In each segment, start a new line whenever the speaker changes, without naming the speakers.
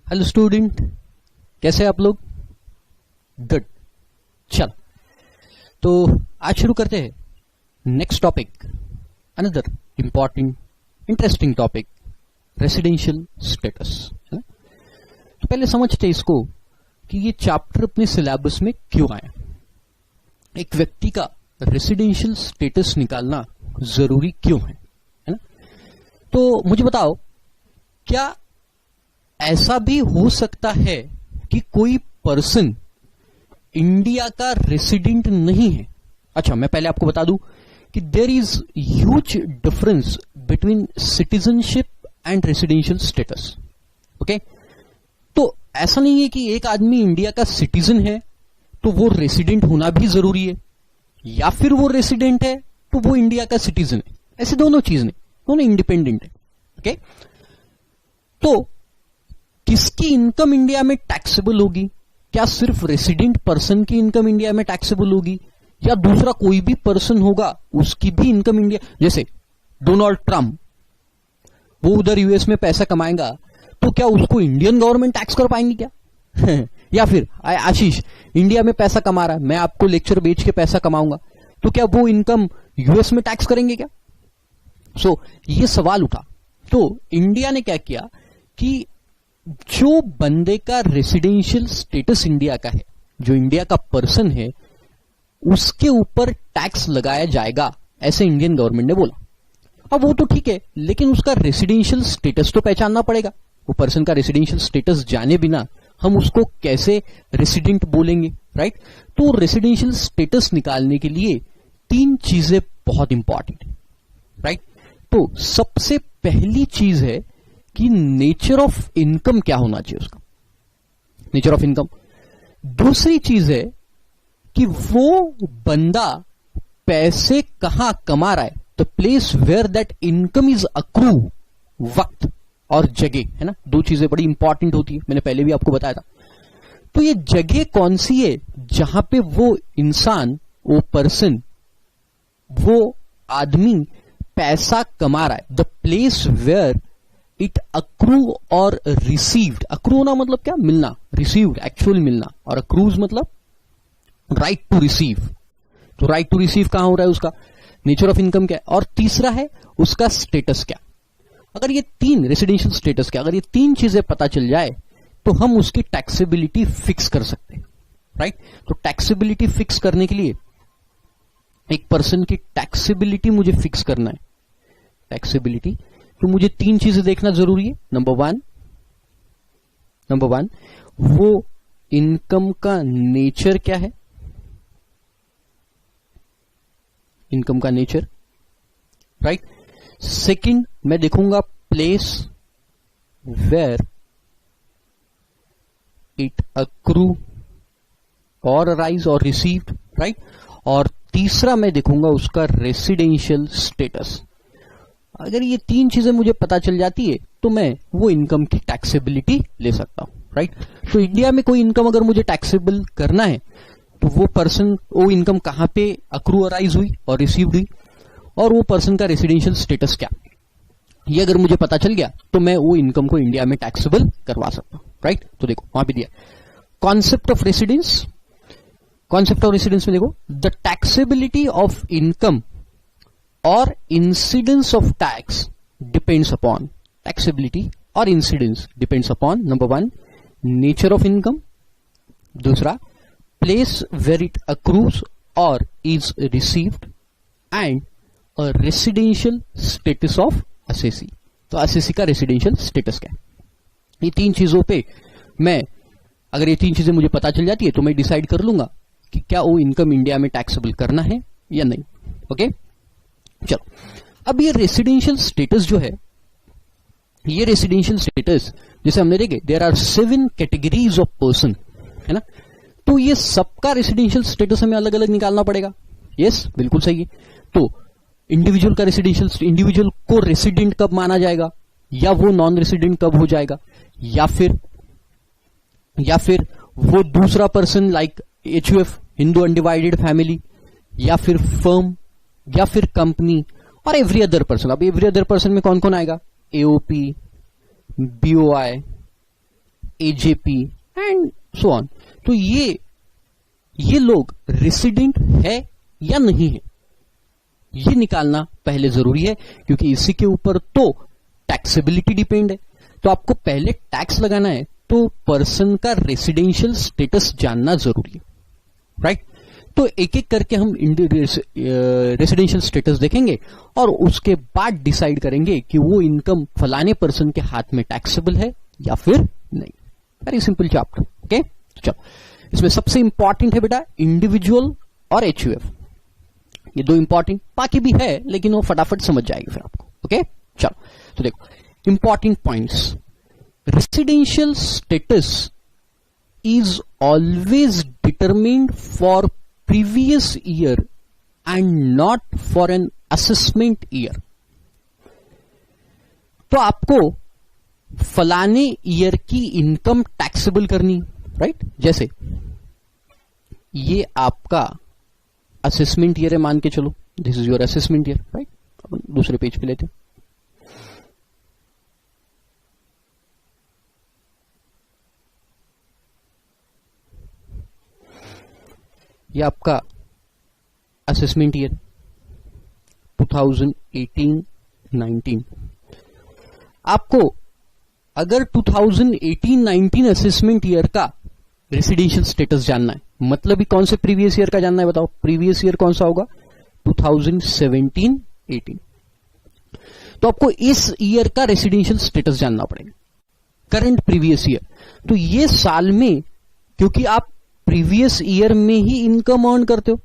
Hello student, कैसे हैं आप लोग? गुड। चलो, तो आज शुरू करते हैं next topic, another important interesting topic, residential status. तो पहले समझते हैं इसको कि ये चैप्टर अपने सिलेबस में क्यों आया। एक व्यक्ति का रेसिडेंशियल स्टेटस निकालना जरूरी क्यों है ना? तो मुझे बताओ, क्या ऐसा भी हो सकता है कि कोई पर्सन इंडिया का रेसिडेंट नहीं है? अच्छा, मैं पहले आपको बता दूं कि there is huge difference between citizenship and residential status. Okay, तो ऐसा नहीं है कि एक आदमी इंडिया का सिटीजन है तो वो रेसिडेंट होना भी जरूरी है, या फिर वो रेसिडेंट है तो वो इंडिया का सिटीजन है। ऐसे दोनों चीज नहीं, दोनों इंडिपेंडेंट है। ओके, तो किसकी इनकम इंडिया में टैक्सेबल होगी? क्या सिर्फ रेसिडेंट पर्सन की इनकम इंडिया में टैक्सेबल होगी, या दूसरा कोई भी पर्सन होगा उसकी भी इनकम इंडिया? जैसे डोनाल्ड ट्रंप, वो उधर यूएस में पैसा कमाएगा तो क्या उसको इंडियन गवर्नमेंट टैक्स कर पाएंगे क्या? या फिर आशीष इंडिया में पैसा कमा रहा है, मैं आपको लेक्चर बेच के पैसा कमाऊंगा, तो क्या वो इनकम यूएस में टैक्स करेंगे क्या? सो ये सवाल उठा। तो इंडिया ने क्या किया कि जो बंदे का रेसिडेंशियल स्टेटस इंडिया का है, जो इंडिया का पर्सन है, उसके ऊपर टैक्स लगाया जाएगा, ऐसे इंडियन गवर्नमेंट ने बोला। अब वो तो ठीक है, लेकिन उसका रेसिडेंशियल स्टेटस तो पहचानना पड़ेगा। वो पर्सन का रेसिडेंशियल स्टेटस जाने बिना हम उसको कैसे रेसिडेंट बोलेंगे, राइट? तो रेसिडेंशियल स्टेटस निकालने के लिए तीन चीजें बहुत इंपॉर्टेंट है, राइट? तो सबसे पहली चीज है कि नेचर ऑफ इनकम क्या होना चाहिए उसका, नेचर ऑफ इनकम। दूसरी चीज है कि वो बंदा पैसे कहां कमा रहा है, the place where that income is accrue, वक्त और जगह, है ना? दो चीजें बड़ी इंपॉर्टेंट होती है, मैंने पहले भी आपको बताया था। तो ये जगह कौन सी है जहां पे वो इंसान, वो पर्सन, वो आदमी पैसा कमा रहा है, the place where it accrue और रिसीव्ड। अक्रू होना मतलब क्या? मिलना। रिसीव्ड एक्चुअल मिलना, और अक्रूज मतलब राइट टू रिसीव। तो राइट टू रिसीव कहां हो रहा है उसका? नेचर ऑफ इनकम क्या है? और तीसरा है उसका स्टेटस क्या। अगर ये तीन, रेसिडेंशियल स्टेटस क्या, अगर ये तीन चीजें पता चल जाए तो हम उसकी टैक्सेबिलिटी फिक्स कर सकते हैं, राइट? तो टैक्सेबिलिटी फिक्स करने के लिए, एक पर्सन की टैक्सेबिलिटी मुझे फिक्स करना है, टैक्सेबिलिटी, तो मुझे तीन चीजें देखना जरूरी है। नंबर वन, वो इनकम का नेचर क्या है, इनकम का नेचर, राइट? सेकंड, मैं देखूंगा प्लेस वेयर इट अक्रू और अराइज और रिसीव्ड, राइट? और तीसरा मैं देखूंगा उसका रेसिडेंशियल स्टेटस। अगर ये तीन चीजें मुझे पता चल जाती है तो मैं वो इनकम की टैक्सेबिलिटी ले सकता हूं, राइट? तो इंडिया में कोई इनकम अगर मुझे टैक्सेबल करना है तो वो पर्सन, वो इनकम कहां पे अक्रू अराइज हुई और रिसीव्ड हुई, और वो पर्सन का रेसिडेंशियल स्टेटस क्या, ये अगर मुझे पता चल गया तो मैं वो इनकम को इंडिया में टैक्सेबल करवा सकता हूं, राइट? तो देखो वहां पे दिया concept of residence. Concept of residence में देखो, द टैक्सेबिलिटी ऑफ इनकम और incidence of tax depends upon, taxability और incidence depends upon, number one, nature of income, दूसरा प्लेस वेयर इट अक्रूज और is received, and a residential status of assessee. तो assessee का residential status क्या है? ये तीन चीजों पे मैं, अगर ये तीन चीजें मुझे पता चल जाती है तो मैं डिसाइड कर लूंगा कि क्या वो इनकम इंडिया में टैक्सेबल करना है या नहीं। ओके, चलो, अब ये रेसिडेंशियल स्टेटस जो है, ये रेसिडेंशियल स्टेटस जैसे हमने देखे, there are 7 categories of person, है ना? तो ये सबका रेसिडेंशियल स्टेटस हमें अलग अलग निकालना पड़ेगा। यस, बिल्कुल सही है। तो इंडिविजुअल का रेसिडेंशियल, इंडिविजुअल को रेसिडेंट कब माना जाएगा, या वो नॉन रेसिडेंट कब हो जाएगा, या फिर वो दूसरा person like HUF, Hindu undivided family, या फिर फर्म, या फिर कंपनी, और एवरी अदर पर्सन। अब एवरी अदर पर्सन में कौन कौन आएगा? AOP, BOI, AJP and so on. तो ये लोग रेसिडेंट है या नहीं है, ये निकालना पहले जरूरी है, क्योंकि इसी के ऊपर तो टैक्सेबिलिटी डिपेंड है। तो आपको पहले टैक्स लगाना है तो पर्सन का रेसिडेंशियल स्टेटस जानना जरूरी है, राइट। तो एक एक करके हम रेसिडेंशियल स्टेटस देखेंगे और उसके बाद डिसाइड करेंगे कि वो इनकम फलाने पर्सन के हाथ में टैक्सेबल है या फिर नहीं। Very simple chapter, okay. चलो, इसमें सबसे इंपॉर्टेंट है बेटा इंडिविजुअल और एचयूएफ, ये दो इंपॉर्टेंट, बाकी भी है लेकिन वो फटाफट समझ जाएगी फिर आपको, ओके। चलो, तो देखो important points. Residential status is always determined for previous year and not for an assessment year. तो आपको फलाने ईयर की इनकम टैक्सेबल करनी, राइट। जैसे ये आपका असेसमेंट ईयर है, मान के चलो this is your assessment year, right. अपन दूसरे पेज पे लेते हैं। ये आपका असेसमेंट ईयर 2018-19। आपको अगर 2018-19 असेसमेंट ईयर का रेसिडेंशियल स्टेटस जानना है, मतलब ही कौन से प्रीवियस ईयर का जानना है, बताओ प्रीवियस ईयर कौन सा होगा, 2017-18। तो आपको इस ईयर का रेसिडेंशियल स्टेटस जानना पड़ेगा, करंट प्रीवियस ईयर। तो ये साल में, क्योंकि आप प्रीवियस ईयर में ही इनकम अर्न करते हो,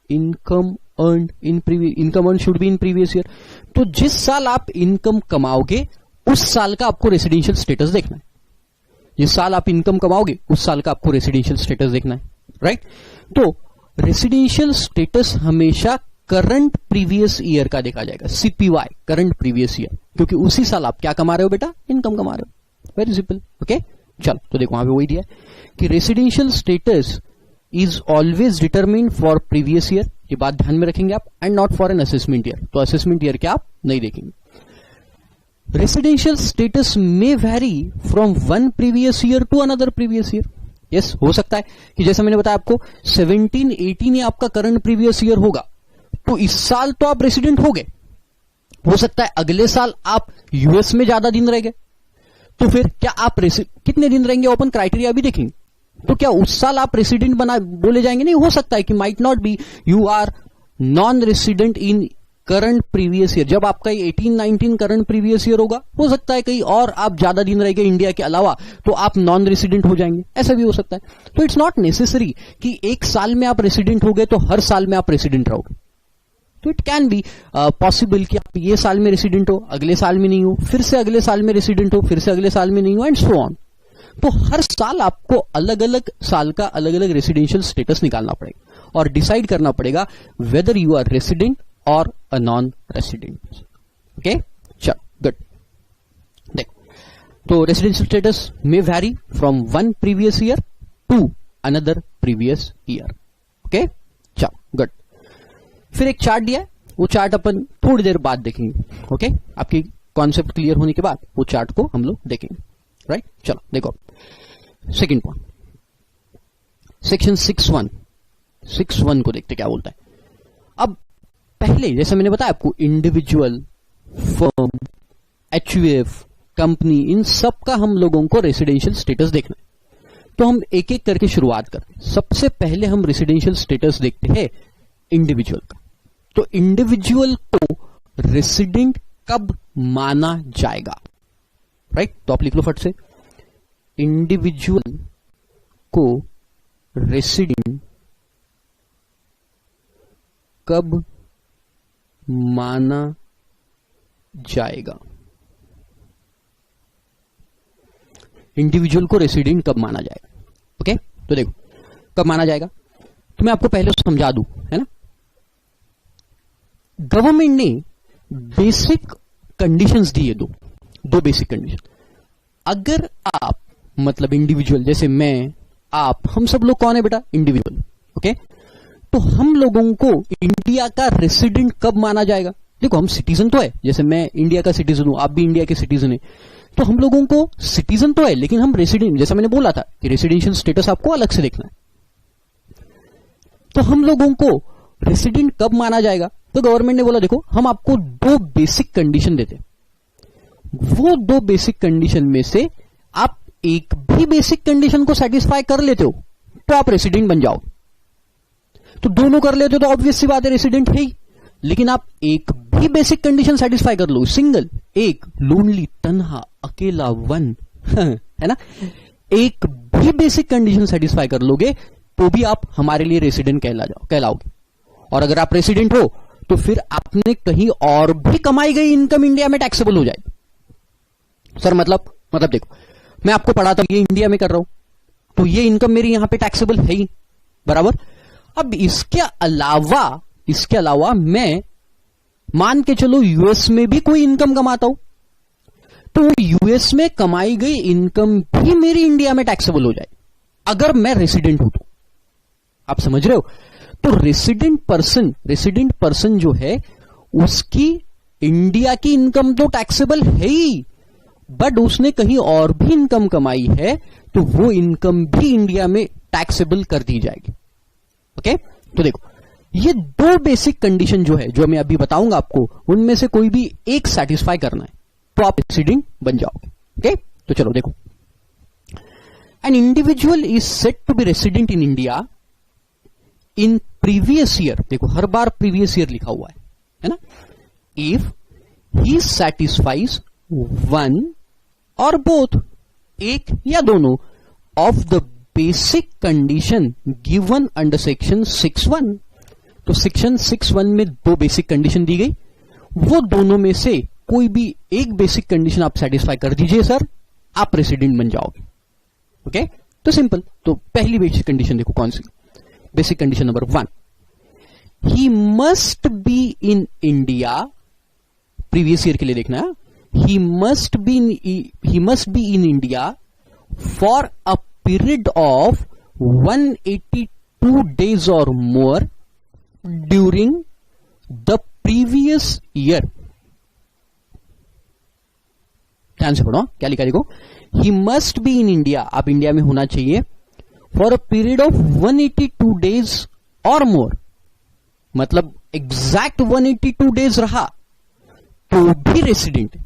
income earn should be in previous year. तो जिस साल आप इनकम कमाओगे उस साल का आपको रेसिडेंशियल स्टेटस देखना है। जिस साल आप इनकम कमाओगे उस साल का आपको रेसिडेंशियल स्टेटस देखना है, राइट। तो रेसिडेंशियल स्टेटस हमेशा करंट प्रीवियस ईयर का देखा जाएगा, सीपीवाई, करंट प्रीवियस ईयर, क्योंकि उसी साल आप क्या कमा रहे हो बेटा, इनकम कमा रहे हो। Very simple, okay. चलो, तो देखो वहां पे वही दिया है कि residential status is always determined for previous year, ये बात ध्यान में रखेंगे आप, and not for an assessment year. तो असेसमेंट ईयर क्या आप नहीं देखेंगे। रेसिडेंशियल स्टेटस में vary from one previous year to another previous year. Yes, हो सकता है कि जैसा मैंने बताया आपको 17-18 ये आपका करंट प्रीवियस ईयर होगा, तो इस साल तो आप रेसिडेंट हो गए, हो सकता है अगले साल आप यूएस में ज्यादा दिन रह गए, तो फिर क्या आप कितने दिन रहेंगे, ओपन क्राइटेरिया भी देखेंगे। तो क्या उस साल आप रेसिडेंट बना बोले जाएंगे, नहीं, हो सकता है कि might not be, you are non resident in current previous year. जब आपका 18-19 करंट प्रीवियस ईयर होगा, हो सकता है कहीं और आप ज्यादा दिन रह गए इंडिया के अलावा, तो आप नॉन रेसिडेंट हो जाएंगे, ऐसा भी हो सकता है। तो इट्स नॉट नेसेसरी कि एक साल में आप रेसिडेंट हो गए तो हर साल में आप रेसिडेंट रहोगे। तो इट कैन बी पॉसिबल कि आप ये साल में रेसिडेंट हो, अगले साल में नहीं हो, फिर से अगले साल में रेसिडेंट हो, फिर से अगले साल में नहीं हो, एंड सो ऑन। तो हर साल आपको अलग अलग साल का अलग अलग रेसिडेंशियल स्टेटस निकालना पड़ेगा और डिसाइड करना पड़ेगा वेदर यू आर रेसिडेंट और अ नॉन रेसिडेंट, ओके। चलो, गुड। देखो, तो रेसिडेंशियल स्टेटस में vary from one previous year to another previous year, okay. चलो, गुड। फिर एक चार्ट दिया है, वो चार्ट अपन थोड़ी देर बाद देखेंगे, ओके। आपकी कॉन्सेप्ट क्लियर होने के बाद वो चार्ट को हम लोग देखेंगे, राइट। चलो, देखो सेकंड पॉइंट, सेक्शन 6(1) को देखते क्या बोलता है। अब पहले जैसे मैंने बताया आपको, इंडिविजुअल, फर्म, एचयूएफ, कंपनी, इन सब का हम लोगों को रेसिडेंशियल स्टेटस देखना है। तो हम एक एक करके शुरुआत करते हैं। सबसे पहले हम रेसिडेंशियल स्टेटस देखते हैं इंडिविजुअल का। तो इंडिविजुअल को रेसिडेंट कब माना जाएगा, राइट। तो आप लिख लो फट से, इंडिविजुअल को रेसिडेंट कब माना जाएगा। इंडिविजुअल को रेसिडेंट कब माना जाएगा, ओके। तो देखो कब माना जाएगा, तो मैं आपको पहले समझा दूं, है ना। गवर्नमेंट ने बेसिक कंडीशंस दी है, दो बेसिक कंडीशन। अगर आप मतलब इंडिविजुअल, जैसे मैं, आप, हम सब लोग कौन है बेटा, इंडिविजुअल, ओके। तो हम लोगों को इंडिया का रेसिडेंट कब माना जाएगा। देखो हम सिटीजन तो है, जैसे मैं इंडिया का सिटीजन हूं, आप भी इंडिया के सिटीजन है, तो हम लोगों को सिटीजन तो है, लेकिन हम रेसिडेंट, जैसा मैंने बोला था कि रेसिडेंशियल स्टेटस आपको अलग से देखना है। तो हम लोगों को रेसिडेंट कब माना जाएगा? तो गवर्नमेंट ने बोला देखो हम आपको 2 बेसिक कंडीशन देते, वो 2 बेसिक कंडीशन में से आप एक भी बेसिक कंडीशन को सेटिस्फाई कर लेते हो तो आप रेसिडेंट बन जाओ। तो दोनों कर लेते हो तो ऑब्वियस सी बात है रेसिडेंट है ही। लेकिन आप एक भी बेसिक कंडीशन सेटिस्फाई कर लो, सिंगल, एक, लोनली, तन्हा, अकेला, वन, है ना, एक भी बेसिक कंडीशन सेटिस्फाई कर लोगे तो भी आप हमारे लिए रेसिडेंट कहलाओगे। और अगर आप रेसिडेंट हो तो फिर आपने कहीं और भी कमाई गई इनकम इंडिया में टैक्सेबल हो जाएगी। सर मतलब देखो मैं आपको पढ़ाता हूं, ये इंडिया में कर रहा हूं तो ये इनकम मेरी यहां पे टैक्सेबल है ही, बराबर। अब इसके अलावा मैं मान के चलो यूएस में भी कोई इनकम कमाता हूं तो यूएस में कमाई गई इनकम भी मेरी इंडिया में टैक्सेबल हो जाए अगर मैं रेसिडेंट हूं तो। आप समझ रहे हो? तो रेसिडेंट पर्सन जो है उसकी इंडिया की इनकम तो टैक्सेबल है ही, बट उसने कहीं और भी इनकम कमाई है तो वो इनकम भी इंडिया में टैक्सेबल कर दी जाएगी। ओके, तो देखो ये 2 बेसिक कंडीशन जो है, जो मैं अभी बताऊंगा आपको, उनमें से कोई भी एक सेटिस्फाई करना है तो आप रेसिडेंट बन जाओगे। ओके, तो चलो देखो, an individual is said to be resident in India in previous year, देखो हर बार प्रीवियस ईयर लिखा हुआ है ना, इफ ही सेटिस्फाइज वन और बोथ, एक या दोनों, of the basic condition given under section 6(1). तो सेक्शन 6(1) में 2 बेसिक कंडीशन दी गई, वो दोनों में से कोई भी एक बेसिक कंडीशन आप सेटिस्फाई कर दीजिए सर, आप रेसिडेंट बन जाओगे। ओके, तो सिंपल। तो पहली बेसिक कंडीशन देखो कौन सी, basic condition number 1, he must be in India, previous year के लिए देखना है, he must be in India for a period of 182 days or more during the previous year। ध्यान से पढ़ो क्या लिखा, देखो he must be in India, आप इंडिया में होना चाहिए for a period of 182 days or more, मतलब एग्जैक्ट 182 डेज रहा तो भी रेसिडेंट।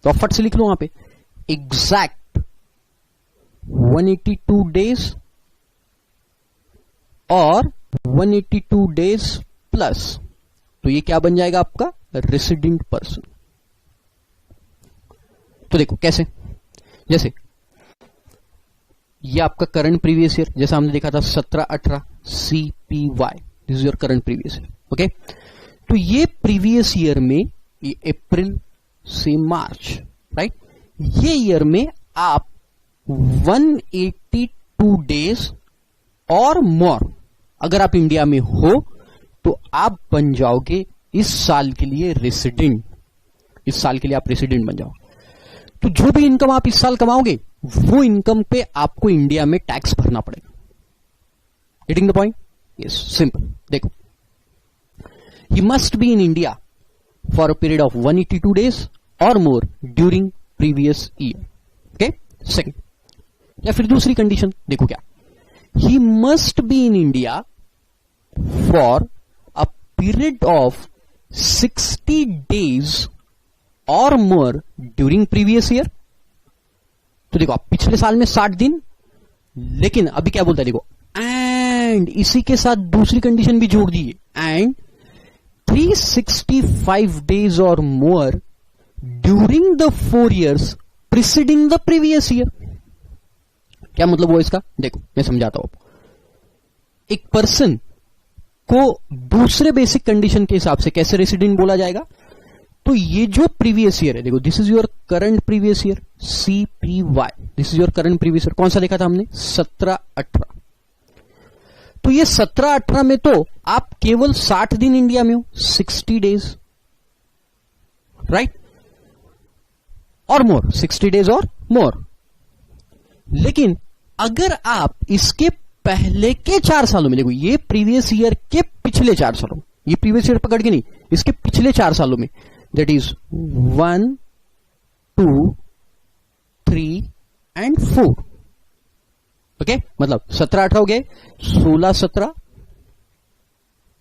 तो फट से लिख लो वहां पे एग्जैक्ट 182 डेज और 182 डेज प्लस, तो ये क्या बन जाएगा आपका रेसिडेंट पर्सन। तो देखो कैसे, जैसे ये आपका करंट प्रीवियस ईयर, जैसा हमने देखा था 17-18 CPY, this is your current previous year. Okay, तो ये प्रीवियस ईयर में ये अप्रैल से मार्च, राइट, ये ईयर में आप 182 डेज और मोर अगर आप इंडिया में हो तो आप बन जाओगे इस साल के लिए रेसिडेंट, इस साल के लिए आप रेसिडेंट बन जाओगे। तो जो भी इनकम आप इस साल कमाओगे वो इनकम पे आपको इंडिया में टैक्स भरना पड़ेगा। Getting the point? Yes, simple. देखो, he must be in India for a period of 182 days or more during previous year। okay, second, या फिर दूसरी कंडीशन देखो क्या, he must be in India for a period of 60 days or more during previous year। तो देखो आप पिछले साल में 60 दिन, लेकिन अभी क्या बोलता है देखो, एंड इसी के साथ दूसरी कंडीशन भी जोड़ दी है, and 365 days or more during the 4 years preceding the previous year। क्या मतलब हुआ इसका? देखो मैं समझाता हूं आपको। एक पर्सन को दूसरे बेसिक कंडीशन के हिसाब से कैसे रेसिडेंट बोला जाएगा, तो ये जो प्रीवियस ईयर है, देखो this is your current previous year CPY, this is your current previous year. कौन सा देखा था हमने? 17-18। तो ये 17-18 में तो आप केवल 60 दिन इंडिया में हो, 60 डेज, राइट, और मोर, 60 डेज और मोर। लेकिन अगर आप इसके पहले के 4 सालों में, देखो ये प्रीवियस ईयर के पिछले 4 सालों में, ये प्रीवियस ईयर पकड़ के नहीं, इसके पिछले 4 सालों में, दैट इज 1, 2, 3 and 4. ओके, मतलब 17-18 हो गए, 16-17,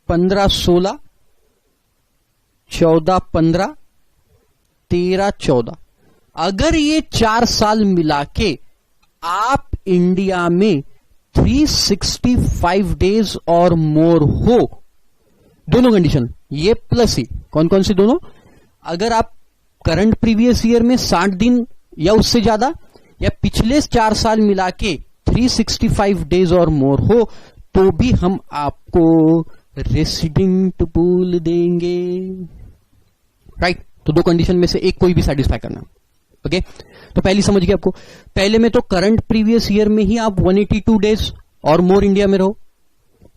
15-16, 14-15, 13-14. अगर ये 4 साल मिला के आप इंडिया में 365 डेज और मोर हो, दोनों कंडीशन ये प्लस ही, कौन कौन सी दोनों, अगर आप करंट प्रीवियस ईयर में 60 दिन या उससे ज्यादा या पिछले 4 साल मिला के 365 डेज और मोर हो, तो भी हम आपको रेसिडेंट बोल देंगे. राइट, तो दो कंडीशन में से एक कोई भी सेटिस्फाई करना. ओके, तो पहली समझ गए आपको. पहले में तो करंट प्रीवियस ईयर में ही आप 182 डेज और मोर इंडिया में रहो,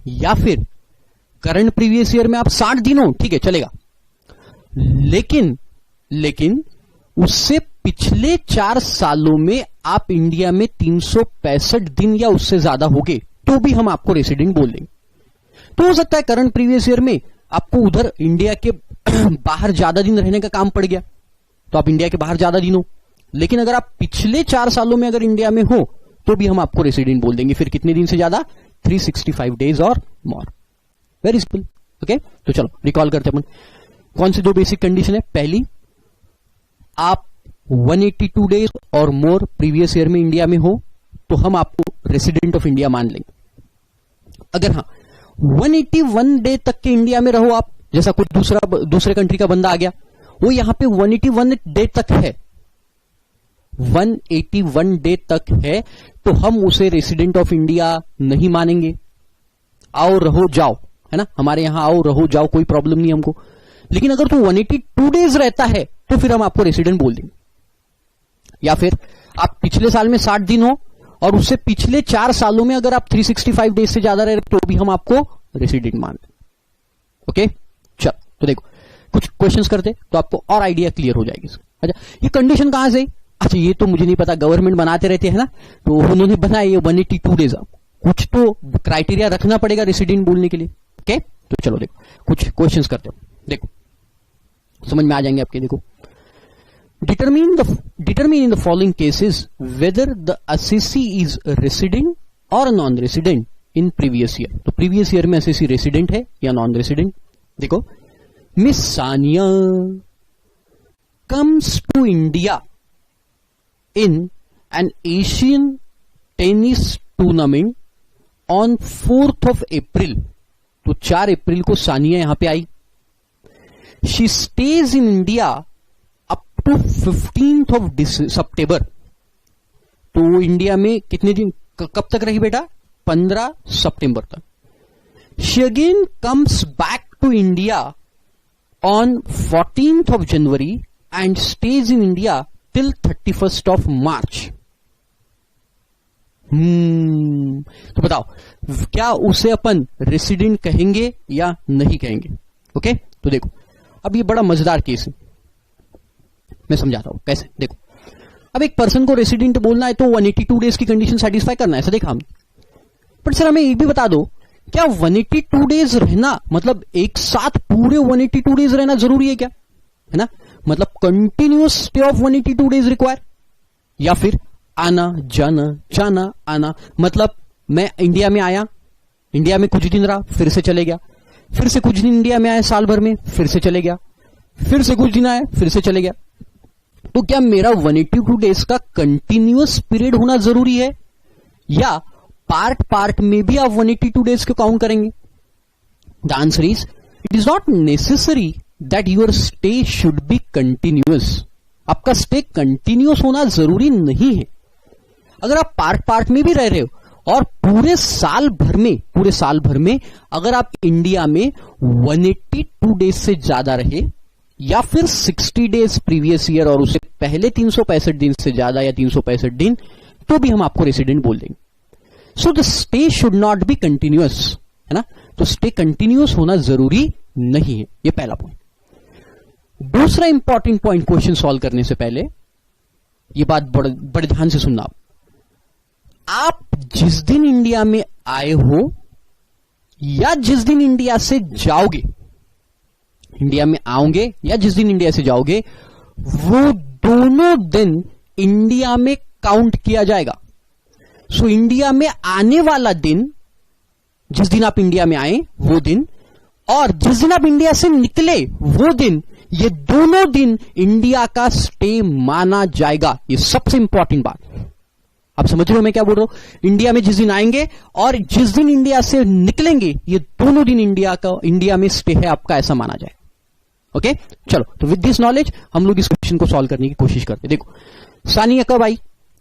या फिर करंट प्रीवियस ईयर में आप 60 दिन हो, ठीक है चलेगा, लेकिन उससे पिछले 4 सालों में आप इंडिया में 365 दिन या उससे ज्यादा हो गए, तो भी हम आपको रेसिडेंट बोल देंगे. तो हो सकता है करंट प्रीवियस ईयर में आपको उधर इंडिया के बाहर ज्यादा दिन रहने का काम पड़ गया, तो आप इंडिया के बाहर ज्यादा दिन हो, लेकिन अगर आप पिछले 4 सालों में अगर इंडिया में हो, तो भी हम आपको रेसिडेंट बोल देंगे. फिर कितने दिन से ज्यादा, 365 डेज और मोर. Very simple. ओके, तो चलो रिकॉल करते हैं अपन. कौन सी दो बेसिक कंडीशन है. पहली, आप 182 डेज और मोर प्रीवियस ईयर में इंडिया में हो, तो हम आपको रेसिडेंट ऑफ इंडिया मान लेंगे. अगर हाँ 181 डे तक के इंडिया में रहो आप, जैसा कोई दूसरे कंट्री का बंदा आ गया, वो यहां पे 181 डे तक है, 181 डे तक है, तो हम उसे रेसिडेंट ऑफ इंडिया नहीं मानेंगे. आओ रहो जाओ, है ना, हमारे यहां आओ रहो जाओ, कोई प्रॉब्लम नहीं हमको. लेकिन अगर तो 182 डेज रहता है, तो फिर हम आपको रेसिडेंट बोल देंगे. या फिर आप पिछले साल में 60 दिन हो और उससे पिछले 4 सालों में अगर आप 365 डेज से ज्यादा रहे, तो भी हम आपको रेसिडेंट मान लें. ओके, चल तो देखो कुछ क्वेश्चंस करते तो आपको और आइडिया क्लियर हो जाएगी. अच्छा, ये कंडीशन कहां से, अच्छा ये तो मुझे नहीं पता, गवर्नमेंट बनाते रहते हैं ना, तो उन्होंने बनाया ये 182 डेज. कुछ तो क्राइटेरिया रखना पड़ेगा रेसिडेंट बोलने के लिए. ओके, तो चलो देखो कुछ क्वेश्चंस करते हो, देखो समझ में आ जाएंगे आपके. देखो, determine in the following cases whether the assessee is resident or non-resident in previous year. तो previous year में assessee resident है या non-resident. देखो, Miss Sania comes to India in an Asian tennis tournament on 4th of April. तो 4 अप्रैल को सानिया यहां पे आई. She stays in India to 15th of September. तो वो इंडिया में कितने दिन, कब तक रही बेटा, 15 सितंबर तक. She again comes back to India on 14th of January and stays in India till 31st of March. तो बताओ क्या उसे अपन रेसिडेंट कहेंगे या नहीं कहेंगे. ओके, तो देखो अब ये बड़ा मजेदार केस है, मैं समझाता हूं कैसे. देखो, अब एक पर्सन को रेसिडेंट बोलना है तो 182 डेज की कंडीशन सेटिस्फाई करना है, ऐसा देखा हमने. बट सर हमें एक भी बता दो, क्या 182 डेज रहना मतलब एक साथ पूरे 182 डेज रहना जरूरी है क्या, है ना, मतलब continuous stay of 182 days require, या फिर आना जाना जाना आना, मतलब मैं इंडिया में आया, इंडिया में कुछ दिन रहा, फिर से चले गया, फिर से कुछ दिन इंडिया में आया साल भर में, फिर से चले गया, फिर से कुछ दिन आया, फिर से चले गया. तो क्या मेरा 182 डेज का कंटिन्यूअस पीरियड होना जरूरी है, या पार्ट में भी आप 182 डेज को काउंट करेंगे. The answer is it is not necessary that your stay should be continuous. आपका स्टे कंटिन्यूअस होना जरूरी नहीं है. अगर आप पार्ट में भी रह रहे हो और पूरे साल भर में अगर आप इंडिया में 182 डेज से ज्यादा रहे, या फिर 60 डेज प्रीवियस ईयर और उसे पहले 365 दिन से ज्यादा या 365 दिन, तो भी हम आपको रेसिडेंट बोल देंगे. So the stay should not be continuous, है ना, तो स्टे कंटिन्यूअस होना जरूरी नहीं है. ये पहला पॉइंट. दूसरा इंपॉर्टेंट पॉइंट क्वेश्चन सॉल्व करने से पहले ये बात बड़े ध्यान से सुनना. आप जिस दिन इंडिया में आए हो या जिस दिन इंडिया से जाओगे, इंडिया में आओगे या जिस दिन इंडिया से जाओगे, वो दोनों दिन इंडिया में काउंट किया जाएगा। सो इंडिया में आने वाला दिन, जिस दिन आप इंडिया में आए वो दिन, और जिस दिन आप इंडिया से निकले वो दिन, ये दोनों दिन इंडिया का स्टे माना जाएगा। ये सबसे इंपॉर्टेंट बात। आप समझ रहे हो मैं क्या बोल रहा हूं? इंडिया में जिस दिन आएंगे और जिस दिन इंडिया से निकलेंगे, ये दोनों दिन इंडिया में स्टे है आपका, ऐसा माना जाए। ओके, चलो, तो विद दिस नॉलेज हम लोग इस क्वेश्चन को सॉल्व करने की कोशिश करते हैं। देखो, सानिया कब आई?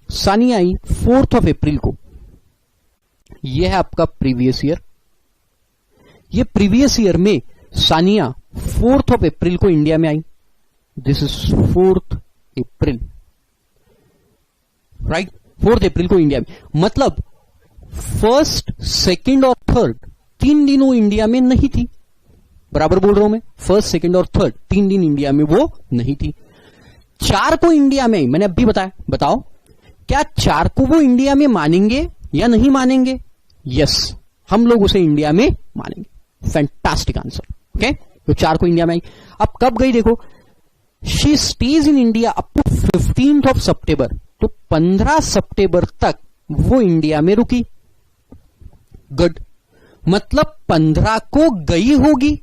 सानिया आई 4 अप्रैल को। यह है आपका प्रीवियस ईयर। ये प्रीवियस ईयर में सानिया 4 अप्रैल को इंडिया में आई। This is 4 April, right? 4 अप्रैल को इंडिया में, मतलब 1st, 2nd और 3rd 3 दिन वो इंडिया में नहीं थी। बराबर बोल रहा हूं मैं, 1st, 2nd और 3rd 3 दिन इंडिया में वो नहीं थी। 4 को इंडिया में आई, मैंने अभी बताया। बताओ, क्या 4 को वो इंडिया में मानेंगे या नहीं मानेंगे? यस, हम लोग उसे इंडिया में मानेंगे। Fantastic answer. ओके, तो 4 को इंडिया में आई। अब कब गई देखो, she stays in India up to 15 September. तो 15 सितंबर तक वो इंडिया में रुकी। गुड, मतलब 15 को गई होगी।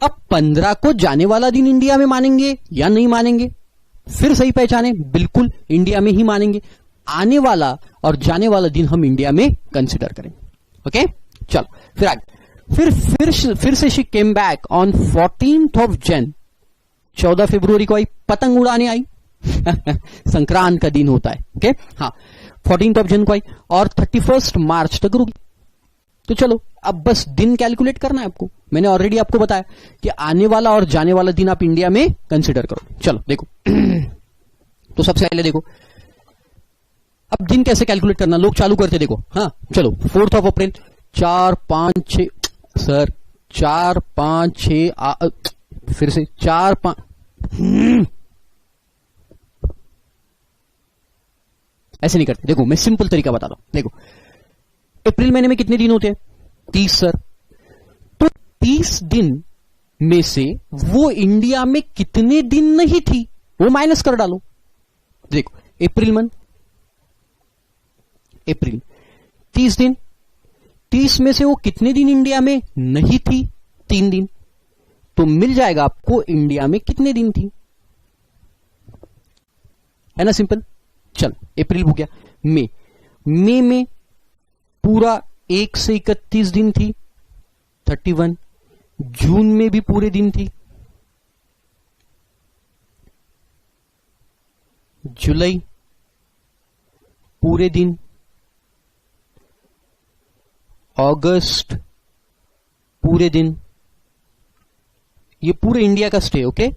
अब 15 को जाने वाला दिन इंडिया में मानेंगे या नहीं मानेंगे? फिर सही पहचाने, बिल्कुल इंडिया में ही मानेंगे। आने वाला और जाने वाला दिन हम इंडिया में कंसिडर करेंगे। ओके, चलो फिर आगे। फिर से शी केम बैक ऑन 14 जन। 14 फरवरी को आई, पतंग उड़ाने आई। संक्रांत का दिन होता है। ओके, हाँ, 14 जन को आई और 31 मार्च तक रुकी। तो चलो, अब बस दिन कैलकुलेट करना है आपको। मैंने ऑलरेडी आपको बताया कि आने वाला और जाने वाला दिन आप इंडिया में कंसिडर करो। चलो देखो, तो सबसे पहले देखो, अब दिन कैसे कैलकुलेट करना, लोग चालू करते देखो। हाँ चलो, 4 अप्रैल, 4, 5, 6, सर 4, 5, 6, फिर से 4, 5, ऐसे नहीं करते। देखो, मैं सिंपल तरीका बताता हूं। देखो, अप्रैल महीने में कितने दिन होते हैं? 30 सर। तो 30 दिन में से वो इंडिया में कितने दिन नहीं थी वो माइनस कर डालो। देखो, अप्रैल मंथ, अप्रैल 30 दिन, 30 में से वो कितने दिन इंडिया में नहीं थी? 3 दिन। तो मिल जाएगा आपको इंडिया में कितने दिन थी, है ना? सिंपल। चल, अप्रैल हो गया। मई में पूरा 1 से 31 दिन थी, 31। जून में भी पूरे दिन थी। जुलाई पूरे दिन। अगस्त पूरे दिन। ये पूरे इंडिया का स्टे। ओके,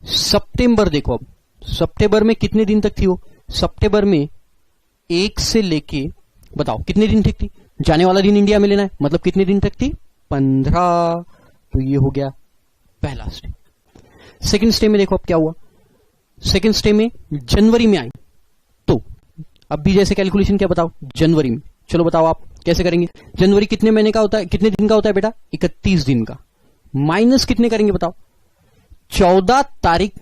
सितंबर देखो, अब सितंबर में कितने दिन तक थी वो? सितंबर में 1 से लेके, बताओ कितने दिन तक थी? जाने वाला दिन इंडिया में लेना है, मतलब कितने दिन तक थी? 15। तो ये हो गया पहला स्टे। सेकंड स्टे में देखो अब क्या हुआ। सेकंड स्टे में जनवरी में आई। तो अब भी जैसे कैलकुलेशन क्या बताओ, जनवरी में। चलो बताओ आप कैसे करेंगे। जनवरी कितने महीने का होता है, कितने दिन का होता है बेटा? 31 दिन का। माइनस कितने करेंगे बताओ? 14 तारीख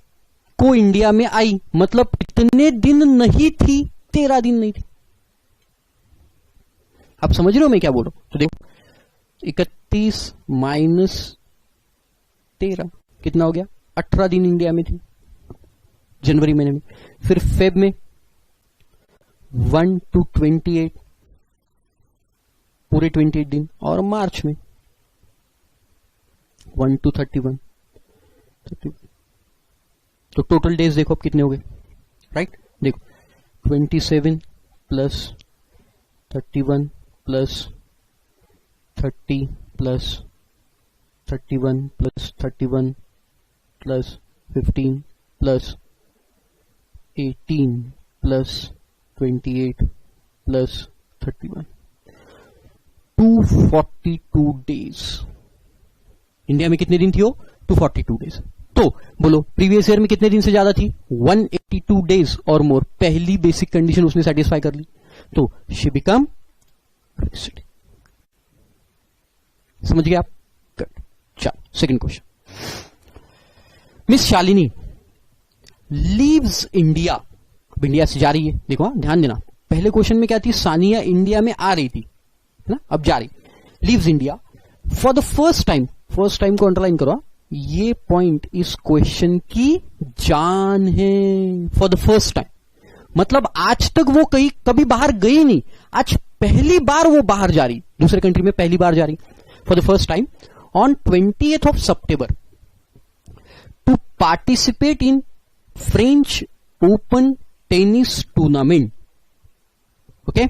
को इंडिया में आई, मतलब कितने दिन नहीं थी? 13 दिन नहीं थी। आप समझ रहे हो मैं क्या बोल रहा हूं? तो देखो, 31 माइनस 13 कितना हो गया? 18 दिन इंडिया में थी जनवरी महीने में। फिर फेब में 1 to 28, पूरे 28 दिन। और मार्च में 1 to 31। तो टोटल डेज देखो अब कितने हो गए, राइट? देखो, 27 plus 31 plus 30 plus 31 plus 31 plus 15 plus 18 plus 28 plus 31, 242 days. India में कितने दिन थी वो? 242 डेज। तो बोलो, प्रीवियस ईयर में कितने दिन से ज्यादा थी? 182 डेज और मोर। पहली बेसिक कंडीशन उसने सेटिस्फाई कर ली, तो शी बिकम रेसिडेंट। समझ गए आप? गुड। चलो, second question. Miss Shalini leaves India, अब इंडिया से जा रही है। देखो ध्यान देना, पहले क्वेश्चन में क्या थी, सानिया इंडिया में आ रही थी, है ना, अब जा रही, leaves India for the first time, first time को अंडरलाइन करो, ये पॉइंट इस क्वेश्चन की जान है। फॉर द फर्स्ट टाइम मतलब आज तक वो कभी बाहर गई नहीं, आज पहली बार वो बाहर जा रही, दूसरे कंट्री में पहली बार जा रही, for the first time on 20th of September to participate in French Open tennis tournament. Okay,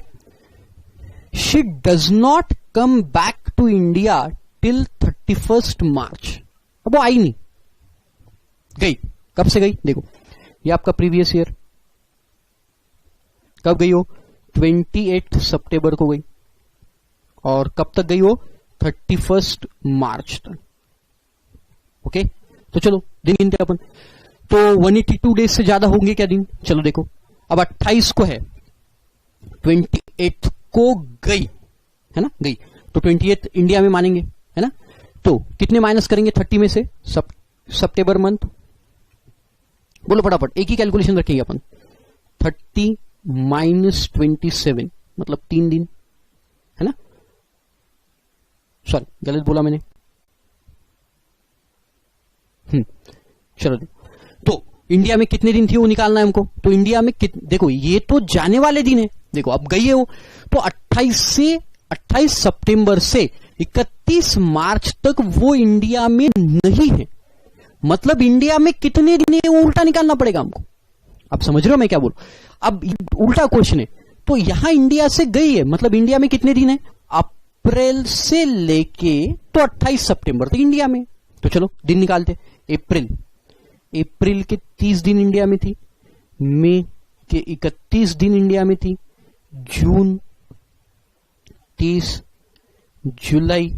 she does not come back to India till 31st March। अब वो आई नहीं, गई, कब से गई, देखो ये आपका प्रीवियस ईयर, कब गई हो, 28 सितंबर को गई, और कब तक गई हो, 31st March तक। ओके, तो चलो दिन गिनते अपन, तो 182 डेज से ज्यादा होंगे क्या दिन, चलो देखो, अब 28 को है, 28 को गई, है ना, गई, तो 28 इंडिया में मानेंगे, है ना, तो कितने माइनस करेंगे 30 में से, सितंबर मंथ, बोलो फटाफट, एक ही कैलकुलेशन रखेंगे अपन, 30 - 27 मतलब 3 दिन, है ना, सॉरी गलत बोला मैंने, चलो तो इंडिया में कितने दिन थी वो निकालना है हमको, तो इंडिया में देखो ये तो जाने वाले दिन है, देखो अब गई है वो, तो 28 सितंबर से 31 मार्च तक वो इंडिया में नहीं है, मतलब इंडिया में कितने दिन है वो उल्टा निकालना पड़ेगा हमको। अब समझ रहे हो मैं क्या बोलूं, अब उल्टा क्वेश्चन है, तो यहां इंडिया से गई है, मतलब इंडिया में कितने दिन है, अप्रैल से लेके तो 28 सितंबर तक इंडिया में, तो चलो दिन निकालते, अप्रैल के 30 दिन इंडिया में थी, मई के 31 दिन इंडिया में थी, जून 30, जुलाई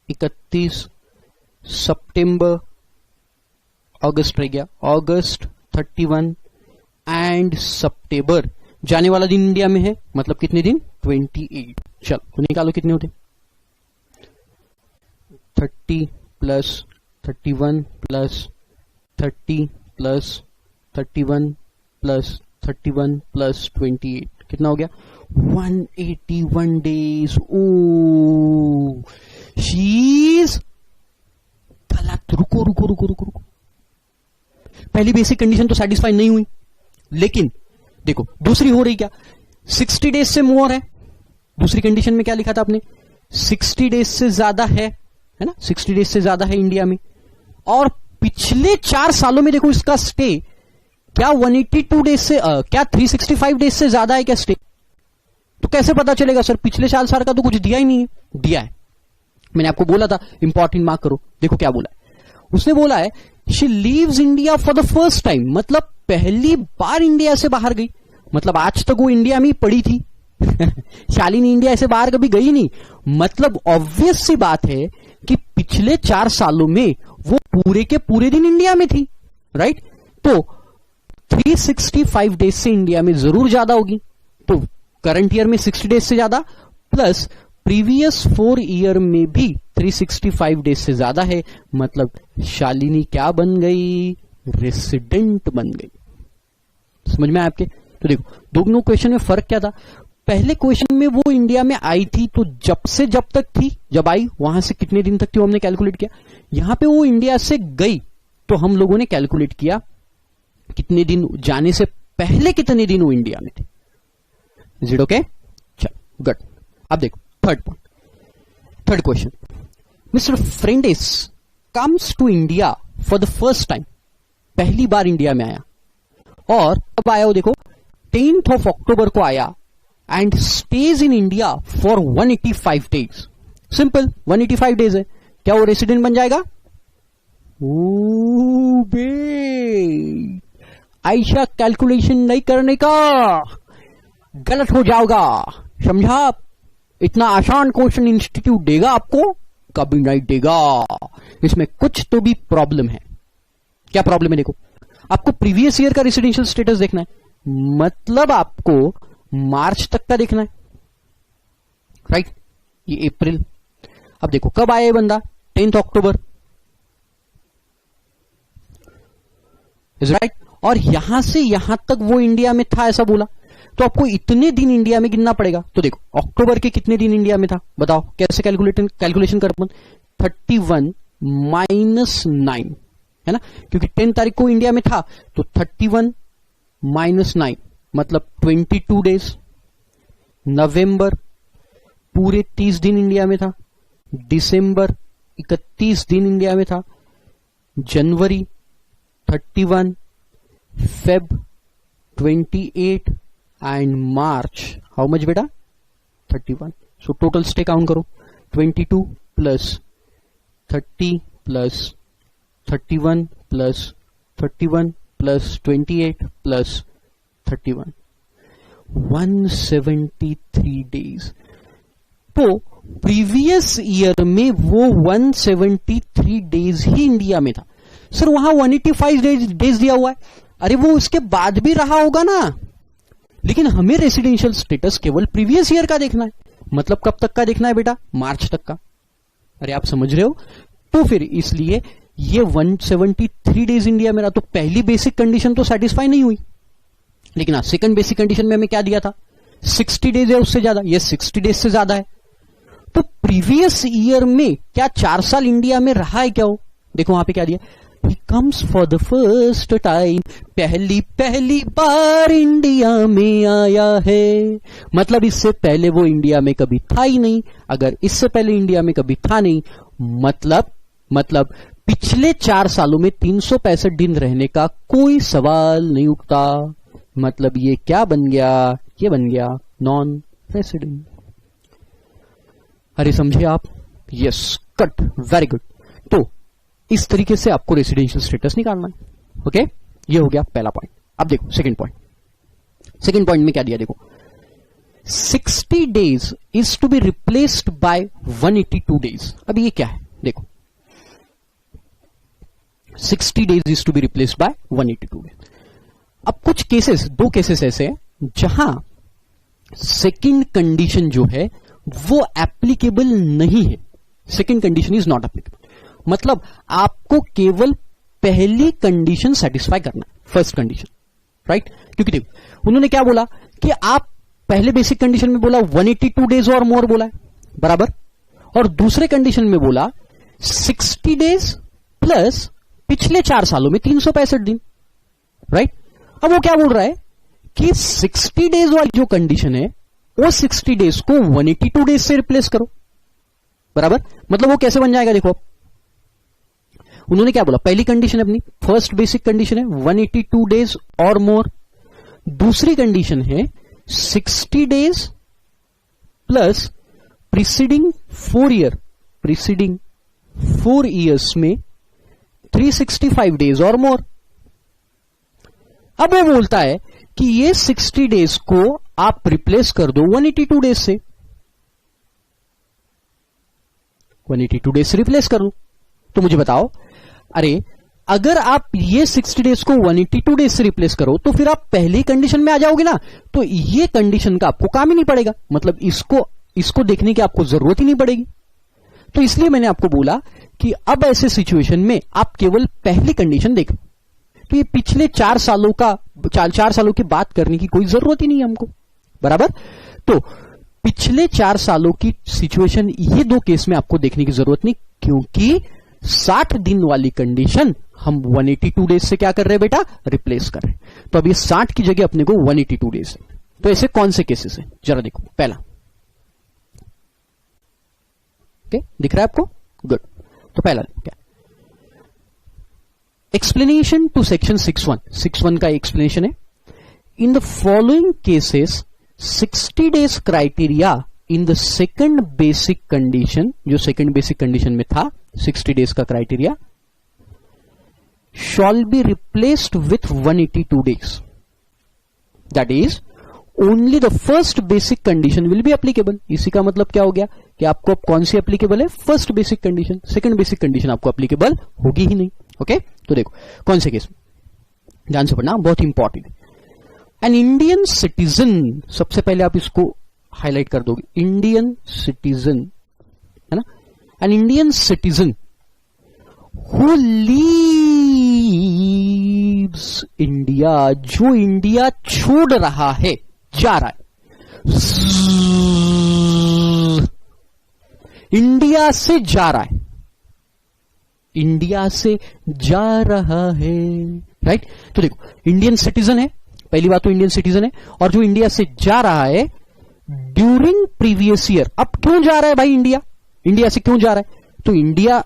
31, सितंबर, अगस्त रह गया, अगस्त 31 एंड सितंबर जाने वाला दिन इंडिया में है, मतलब कितने दिन, 28। चलो तो निकालो कितने होते, 30 + 31 + 30 + 31 + 31 + 28 कितना हो गया, 181 डेज। ओ शीज गलत, रुको रुको रुको रुको रुको, पहली बेसिक कंडीशन तो सेटिस्फाई नहीं हुई, लेकिन देखो दूसरी हो रही क्या, 60 डेज से मोर है, दूसरी कंडीशन में क्या लिखा था आपने, 60 डेज से ज्यादा है ना, 60 डेज से ज्यादा है इंडिया में, और पिछले 4 सालों में देखो इसका स्टे क्या 182 डेज से क्या 365 डेज से ज्यादा है क्या स्टे, तो कैसे पता चलेगा सर, पिछले 4 साल का तो कुछ दिया ही नहीं है, दिया है, मैंने आपको बोला था इंपॉर्टेंट मार्क करो, देखो क्या बोला है, उसने बोला है she leaves India for the first time, मतलब पहली बार इंडिया से बाहर गई, मतलब आज तक वो इंडिया में ही पड़ी थी शालिनी इंडिया से बाहर कभी गई नहीं, मतलब ऑब्वियस सी बात है कि पिछले 4 सालों में वो पूरे के पूरे दिन इंडिया में थी, राइट, तो 365 डेज से इंडिया में जरूर ज्यादा होगी, तो करंट ईयर में 60 डेज से ज्यादा, प्लस प्रीवियस 4 ईयर में भी 365 डेज से ज्यादा है, मतलब शालिनी क्या बन गई, रेसिडेंट बन गई। समझ में आया आपके, तो देखो दोनों क्वेश्चन में फर्क क्या था, पहले क्वेश्चन में वो इंडिया में आई थी, तो जब से जब तक थी, जब आई वहां से कितने दिन तक थी वो हमने कैलकुलेट किया, यहां पे वो इंडिया से गई तो हम लोगों ने कैलकुलेट किया कितने दिन, जाने से पहले कितने दिन वो इंडिया में थे। इज इट ओके, चलो गुड। अब देखो third point, third question, mister Francis comes to India for the first time, पहली बार इंडिया में आया, और कब आया वो देखो 10th of October को आया, and stage in India for 185 days, simple 185 days है, क्या वो रेसिडेंट बन जाएगा, बे ऐसा कैलकुलेशन नहीं करने का, गलत हो जाओगा, समझा, इतना आसान क्वेश्चन इंस्टीट्यूट देगा आपको, कभी नहीं देगा, इसमें कुछ तो भी प्रॉब्लम है। क्या प्रॉब्लम है, देखो आपको प्रीवियस ईयर का रेसिडेंशियल स्टेटस देखना है, मतलब आपको मार्च तक का देखना है, राइट, ये अप्रैल, अब देखो कब आया ये बंदा, 10th October, इज राइट, और यहां से यहां तक वो इंडिया में था ऐसा बोला, तो आपको इतने दिन इंडिया में गिनना पड़ेगा। तो देखो अक्टूबर के कितने दिन इंडिया में था बताओ, कैसे कैलकुलेशन कर अपन, 31 माइनस 9 है ना, क्योंकि 10 तारीख को इंडिया में था, तो 31 माइनस 9 मतलब 22 डेज। नवंबर पूरे 30 दिन इंडिया में था, दिसंबर 31 दिन इंडिया में था, जनवरी 31, Feb 28 and March how much बेटा 31। सो टोटल स्टे काउंट करो, 22 plus 30 plus 31 plus 31 plus 28 plus 31, 173 days. तो प्रीवियस ईयर में वो 173 डेज ही इंडिया में था। सर वहां 185 डेज दिया हुआ है, अरे वो उसके बाद भी रहा होगा ना, लेकिन हमें रेसिडेंशियल स्टेटस केवल प्रीवियस ईयर का देखना है। मतलब कब तक का देखना है बेटा, मार्च तक का। अरे आप समझ रहे हो, तो फिर इसलिए ये 173 डेज इंडिया में रहा, तो पहली बेसिक कंडीशन तो सेटिस्फाई नहीं हुई। लेकिन हाँ, सेकंड बेसिक कंडीशन में हमें क्या दिया था, 60 डेज है उससे ज्यादा, ये 60 डेज से ज्यादा है। तो प्रीवियस ईयर में क्या 4 साल इंडिया में रहा है क्या? वो देखो वहां पे क्या दिया, he comes for the first time, पहली बार इंडिया में आया है। मतलब इससे पहले वो इंडिया में कभी था ही नहीं। अगर इससे पहले इंडिया में कभी था नहीं, मतलब पिछले 4 सालों में 365 दिन रहने का कोई सवाल नहीं उठता। मतलब ये क्या बन गया, ये बन गया नॉन रेसिडेंट। अरे समझे आप? Yes, cut, very good. तो इस तरीके से आपको रेसिडेंशियल स्टेटस निकालना है। ओके, ये हो गया पहला पॉइंट। अब देखो सेकंड पॉइंट। सेकंड पॉइंट में क्या दिया देखो, 60 days is to be replaced by 182 days. अब ये क्या है देखो, 60 days is to be replaced by 182 days. अब कुछ केसेस, 2 केसेस ऐसे हैं जहां सेकंड कंडीशन जो है वो एप्लीकेबल नहीं है। Second condition is not applicable, मतलब आपको केवल पहली कंडीशन सेटिस्फाई करना है, फर्स्ट कंडीशन, राइट। क्योंकि देखो उन्होंने क्या बोला कि आप पहले बेसिक कंडीशन में बोला 182 डेज और मोर बोला है, बराबर, और दूसरे कंडीशन में बोला 60 डेज प्लस पिछले 4 सालों में 365 दिन, राइट। अब वो क्या बोल रहा है कि 60 डेज वाली जो कंडीशन है वो 60 डेज को 182 डेज से रिप्लेस करो, बराबर। मतलब वो कैसे बन जाएगा देखो, उन्होंने क्या बोला, पहली कंडीशन अपनी फर्स्ट बेसिक कंडीशन है 182 डेज और मोर, दूसरी कंडीशन है 60 डेज प्लस प्रीसीडिंग 4 ईयर्स में 365 डेज और मोर। अब वो बोलता है कि ये 60 डेज को आप रिप्लेस कर दो 182 डेज से, 182 डेज से रिप्लेस कर दो। तो मुझे बताओ, अरे अगर आप ये 60 डेज को 182 डेज से रिप्लेस करो तो फिर आप पहली कंडीशन में आ जाओगे ना, तो ये कंडीशन का आपको काम ही नहीं पड़ेगा, मतलब इसको देखने की आपको जरूरत ही नहीं पड़ेगी। तो इसलिए मैंने आपको बोला कि अब ऐसे सिचुएशन में आप केवल पहली कंडीशन देखो। तो ये पिछले 4 सालों की बात करने की कोई जरूरत ही नहीं है हमको, बराबर। तो पिछले 4 सालों की सिचुएशन ये 2 केस में आपको देखने की जरूरत नहीं, क्योंकि 60 दिन वाली कंडीशन हम 182 डेज से क्या कर रहे हैं बेटा, रिप्लेस कर रहे हैं। तो अब ये 60 की जगह अपने को 182 डेज है। तो ऐसे कौन से केसेस हैं जरा देखो। पहला, ओके, दिख रहा है आपको? गुड। तो पहला क्या, एक्सप्लेनेशन टू सेक्शन 6(1) का एक्सप्लेनेशन है। In the following cases 60 days criteria in the second basic condition, जो सेकंड बेसिक कंडीशन में था 60 डेज का criteria, shawl be replaced with 182 days. That is only the first basic condition will be applicable. इसी का मतलब क्या हो गया कि आपको अब कौन सी एप्लीकेबल है, first basic condition, second basic condition आपको एप्लीकेबल होगी ही नहीं। ओके, तो देखो कौन से केस में, ध्यान से पढ़ना, बहुत इंपॉर्टेंट है। एन इंडियन सिटीजन, सबसे पहले आप इसको हाईलाइट कर दोगे, इंडियन सिटीजन, है ना। N Indian citizen who leave leaves India, जो इंडिया छोड़ रहा है, जा रहा है, इंडिया से जा रहा है, इंडिया से जा रहा है, राइट। तो देखो, इंडियन सिटीजन है, पहली बात तो इंडियन सिटीजन है, और जो इंडिया से जा रहा है ड्यूरिंग प्रीवियस ईयर। अब क्यों जा रहा है भाई इंडिया, इंडिया से क्यों जा रहा है? तो इंडिया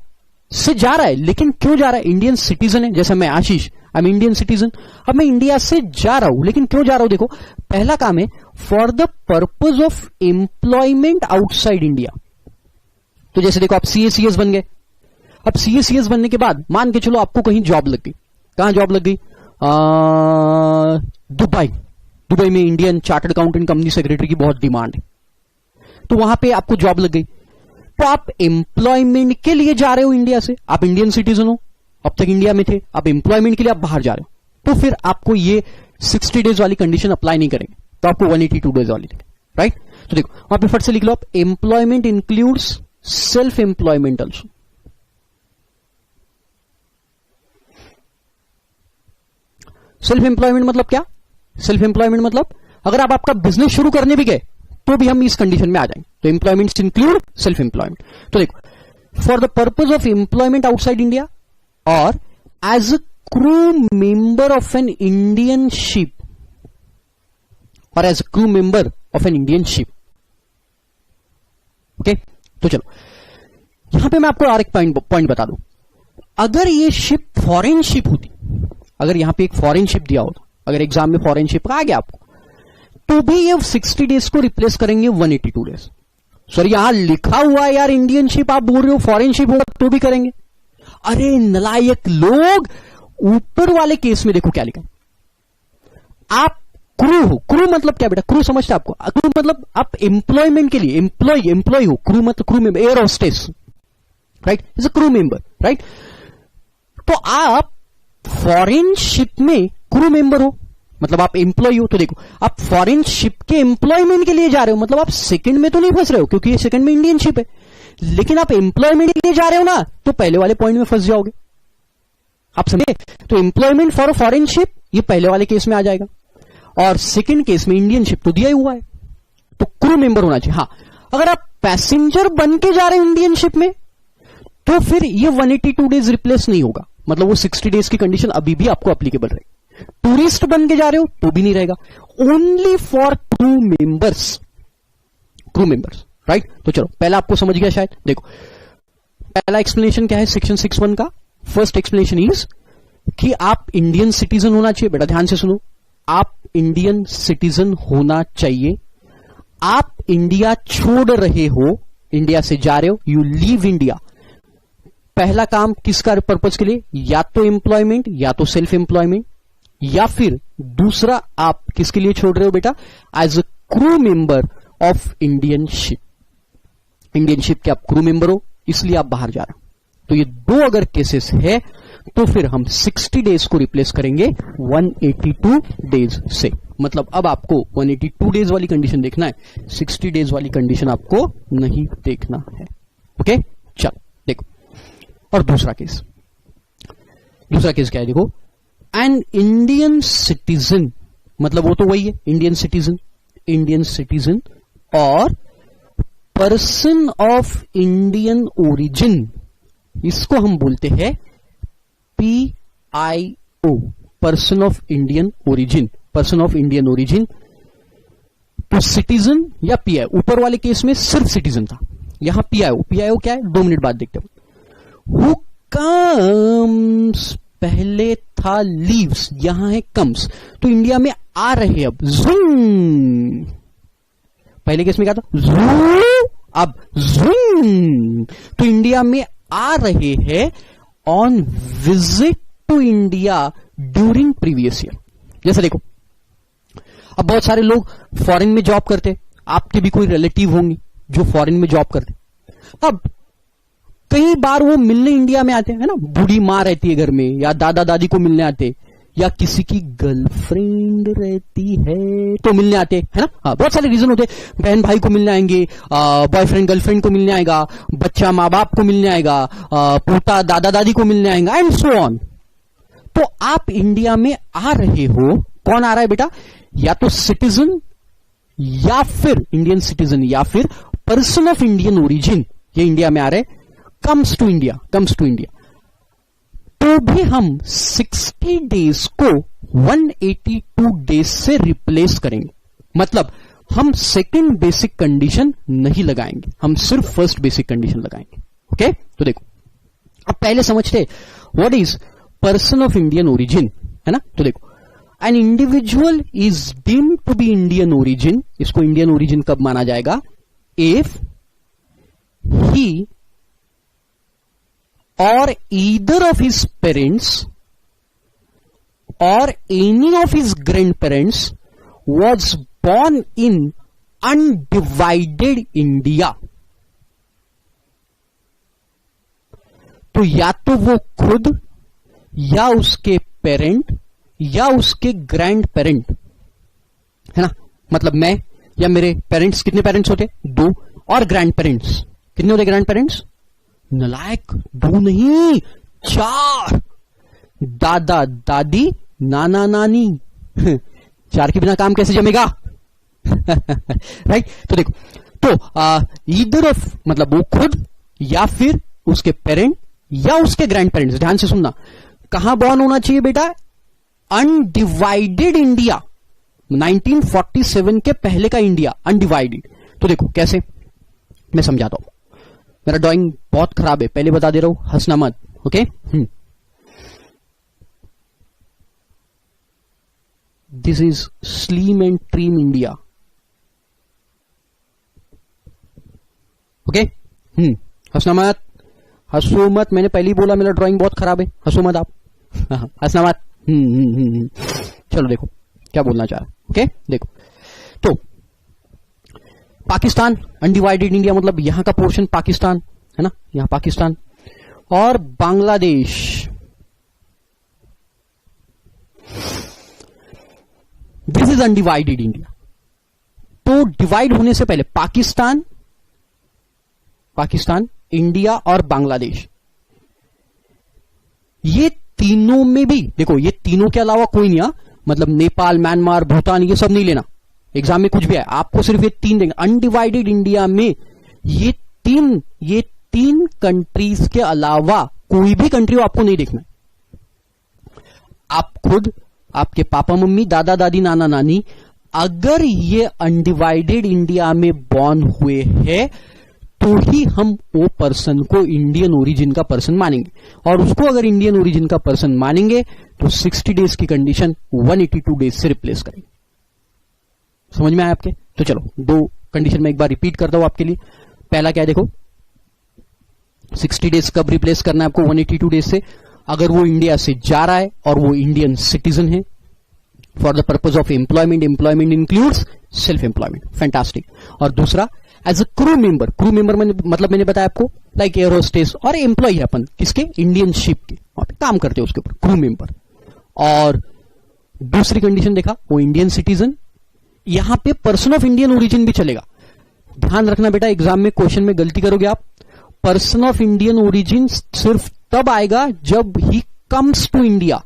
से जा रहा है, लेकिन क्यों जा रहा है? इंडियन सिटीजन है, जैसे मैं आशीष, आई एम इंडियन सिटीजन। अब मैं इंडिया से जा रहा हूं, लेकिन क्यों जा रहा हूं? देखो, पहला काम है for the purpose of employment outside India. तो जैसे देखो, आप सीएसीएस बन गए, अब सीएसीएस बनने के बाद मान के चलो आपको कहीं जॉब लग गई। कहां जॉब लग गई? दुबई। दुबई में Indian chartered accountant company secretary की बहुत डिमांड है, तो वहां पे आपको जॉब लग गई। तो आप एम्प्लॉयमेंट के लिए जा रहे हो इंडिया से, आप इंडियन सिटीजन हो, अब तक इंडिया में थे, अब एम्प्लॉयमेंट के लिए आप बाहर जा रहे हो, तो फिर आपको ये 60 डेज वाली कंडीशन अप्लाई नहीं करेंगे, तो आपको 182 डेज वाली देंगे, राइट। तो देखो, वहां पे फट से लिख लो आप, employment includes self employment also. Self employment मतलब क्या? सेल्फ एम्प्लॉयमेंट मतलब अगर आप आपका बिजनेस शुरू करने भी गए तो भी हम इस कंडीशन में आ जाएंगे। तो एम्प्लॉयमेंट इंक्लूड सेल्फ एम्प्लॉयमेंट। तो देखो, for the purpose of employment outside India और as a crew member of an Indian ship, और as a crew member of an Indian ship. Okay, तो चलो यहां पे मैं आपको और एक पॉइंट बता दूं। अगर ये शिप फॉरेन शिप होती, अगर यहां पे एक फॉरेन शिप दिया होता, अगर एग्जाम में फॉरेन शिप आ गया आपको, तो भी ये 60 डेज को रिप्लेस करेंगे 182 डेज। सर यहां लिखा हुआ है यार इंडियन शिप, आप बोल रहे हो फॉरेन शिप होगा तो भी करेंगे। अरे नलायक लोग, ऊपर वाले केस में देखो क्या लिखा है, आप क्रू हो। क्रू मतलब क्या बेटा? क्रू समझते आपको? क्रू मतलब आप एम्प्लॉयमेंट के लिए एम्प्लॉय हो। क्रू मतलब crew member, air hostess, right, is a crew member, right. तो आप फॉरेन शिप में क्रू मेंबर हो, मतलब आप एम्प्लॉय हो। तो देखो, आप फॉरेन शिप के एम्प्लॉयमेंट के लिए जा रहे हो, मतलब आप सेकंड में तो नहीं फंस रहे हो, क्योंकि ये सेकंड में इंडियन शिप है, लेकिन आप एम्प्लॉयमेंट के लिए जा रहे हो ना, तो पहले वाले पॉइंट में फंस जाओगे। आप समझे? तो employment for a foreign ship ये पहले वाले केस में आ जाएगा, और सेकंड केस में इंडियन शिप तो दिया ही हुआ है, तो क्रू मेंबर होना चाहिए। हाँ, अगर आप पैसेंजर बन के जा रहे हो इंडियन शिप में, तो फिर ये 182 डेज रिप्लेस नहीं होगा, मतलब वो 60 डेज की कंडीशन अभी भी आपको अप्लीकेबल रहेगी। टूरिस्ट बन के जा रहे हो तो भी नहीं रहेगा, only for crew members, right. तो चलो, पहला आपको समझ गया शायद। देखो, पहला एक्सप्लेनेशन क्या है सेक्शन 61 का? फर्स्ट एक्सप्लेनेशन इज कि आप इंडियन सिटीजन होना चाहिए। बेटा ध्यान से सुनो, आप इंडियन सिटीजन होना चाहिए। आप इंडिया छोड़ रहे हो, इंडिया से जा रहे हो, यू लीव इंडिया। पहला काम किसका पर्पज के लिए? या तो एम्प्लॉयमेंट, या तो सेल्फ एम्प्लॉयमेंट, या फिर दूसरा आप किसके लिए छोड़ रहे हो बेटा? As a crew member of Indian ship. Indian ship के आप क्रू मेंबर हो, इसलिए आप बाहर जा रहे हो। तो ये दो अगर केसेस है, तो फिर हम 60 डेज को रिप्लेस करेंगे 182 डेज से। मतलब अब आपको 182 डेज वाली कंडीशन देखना है, 60 डेज वाली कंडीशन आपको नहीं देखना है। ओके, चलो देखो, और दूसरा केस क्या है? देखो, एन इंडियन सिटीजन, मतलब वो तो वही है, इंडियन सिटीजन और पर्सन ऑफ इंडियन ओरिजिन, इसको हम बोलते हैं PIO, person of Indian origin. तो सिटीजन या PIO, ऊपर वाले केस में सिर्फ सिटीजन था, यहां PIO क्या है? 2 मिनट बाद देखते हैं। हु कम्स, पहले था लीव्स, यहां है कम्स, तो इंडिया में आ रहे अब, ज़ूम। पहले केस में क्या था? ज़ू, अब ज़ूम। तो इंडिया में आ रहे हैं on visit to India during previous year. जैसे देखो, अब बहुत सारे लोग फॉरेन में जॉब करते, आपके भी कोई रिलेटिव होंगे जो फॉरेन में जॉब करते। अब कई बार वो मिलने इंडिया में आते हैं ना, बूढ़ी माँ रहती है घर में, या दादा दादी को मिलने आते, या किसी की गर्लफ्रेंड रहती है तो मिलने आते है ना। हाँ, बहुत सारे रीजन होते हैं, बहन भाई को मिलने आएंगे, बॉयफ्रेंड गर्लफ्रेंड को मिलने आएगा, बच्चा माँ बाप को मिलने आएगा, पोता दादा दादी को मिलने आएगा, एंड सो ऑन। तो आप इंडिया में आ रहे हो, कौन आ रहा है बेटा? या तो सिटीजन या फिर इंडियन सिटीजन या फिर पर्सन ऑफ इंडियन ओरिजिन, ये इंडिया में आ रहे, कम्स टू इंडिया तो भी हम 60 डेज को 182 डेज से रिप्लेस करेंगे। मतलब हम सेकंड बेसिक कंडीशन नहीं लगाएंगे, हम सिर्फ फर्स्ट बेसिक कंडीशन लगाएंगे। ओके, तो देखो अब पहले समझते what is person of Indian origin, है ना? तो देखो an individual is deemed to be Indian origin, इसको इंडियन ओरिजिन कब माना जाएगा? If he or either of his parents or any of his grandparents was born in undivided India। तो या तो वो खुद या उसके पेरेंट या उसके ग्रैंड पेरेंट, है ना? मतलब मैं या मेरे पेरेंट्स, कितने पेरेंट्स होते? 2, और ग्रैंड पेरेंट्स कितने होते? ग्रैंड पेरेंट्स नलायक 2 नहीं 4, दादा दादी नाना नानी 4 के बिना काम कैसे जमेगा? राइट, तो देखो तो ईदर ऑफ मतलब वो खुद या फिर उसके पेरेंट या उसके ग्रैंड पेरेंट्स, ध्यान से सुनना, कहां बॉर्न होना चाहिए बेटा? अनडिवाइडेड इंडिया, 1947 के पहले का इंडिया अनडिवाइडेड। तो देखो कैसे, मैं समझाता हूं, मेरा ड्राइंग बहुत खराब है, पहले बता दे रहा हूं, हंसना मत। Okay, this is slim and trim India. Okay, हंसना मत, हंसो मत, मैंने पहले ही बोला मेरा ड्राइंग बहुत खराब है, हंसो मत आप, हंसना मत। चलो देखो क्या बोलना चाह रहा। ओके, देखो तो पाकिस्तान अनडिवाइडेड इंडिया, मतलब यहां का पोर्शन पाकिस्तान है ना, यहां पाकिस्तान, और Bangladesh, this is undivided India. तो डिवाइड होने से पहले पाकिस्तान, इंडिया और बांग्लादेश, ये तीनों में भी देखो, ये तीनों के अलावा कोई नहीं, मतलब नेपाल, म्यांमार, भूटान, ये सब नहीं लेना एग्जाम में, कुछ भी है आपको सिर्फ ये 3 देंगे। अनडिवाइडेड इंडिया में ये तीन कंट्रीज के अलावा कोई भी कंट्री आपको नहीं देखना है। आप खुद, आपके पापा मम्मी, दादा दादी, नाना नानी, अगर ये अनडिवाइडेड इंडिया में बॉर्न हुए हैं तो ही हम वो पर्सन को इंडियन ओरिजिन का पर्सन मानेंगे, और उसको अगर इंडियन ओरिजिन का पर्सन मानेंगे तो 60 डेज की कंडीशन 182 डेज से रिप्लेस करेंगे। समझ में आया आपके? तो चलो 2 कंडीशन में एक बार रिपीट करता हूं आपके लिए। पहला क्या है, देखो 60 डेज कब रिप्लेस करना है आपको? 182 डेज से, अगर वो इंडिया से जा रहा है और वो इंडियन सिटीजन है, for the purpose of employment, employment includes self employment, fantastic. और दूसरा एज अ क्रू मेंबर, मतलब मैंने बताया आपको लाइक एयर होस्टेस और एम्प्लॉय है अपन किसके? इंडियन शिप के, वहां पे काम करते हैं उसके ऊपर, क्रू मेंबर। और दूसरी कंडीशन देखा, वो इंडियन सिटीजन, यहां पे पर्सन ऑफ इंडियन ओरिजिन भी चलेगा। ध्यान रखना बेटा, एग्जाम में क्वेश्चन में गलती करोगे आप, पर्सन ऑफ इंडियन ओरिजिन सिर्फ तब आएगा जब he comes to India,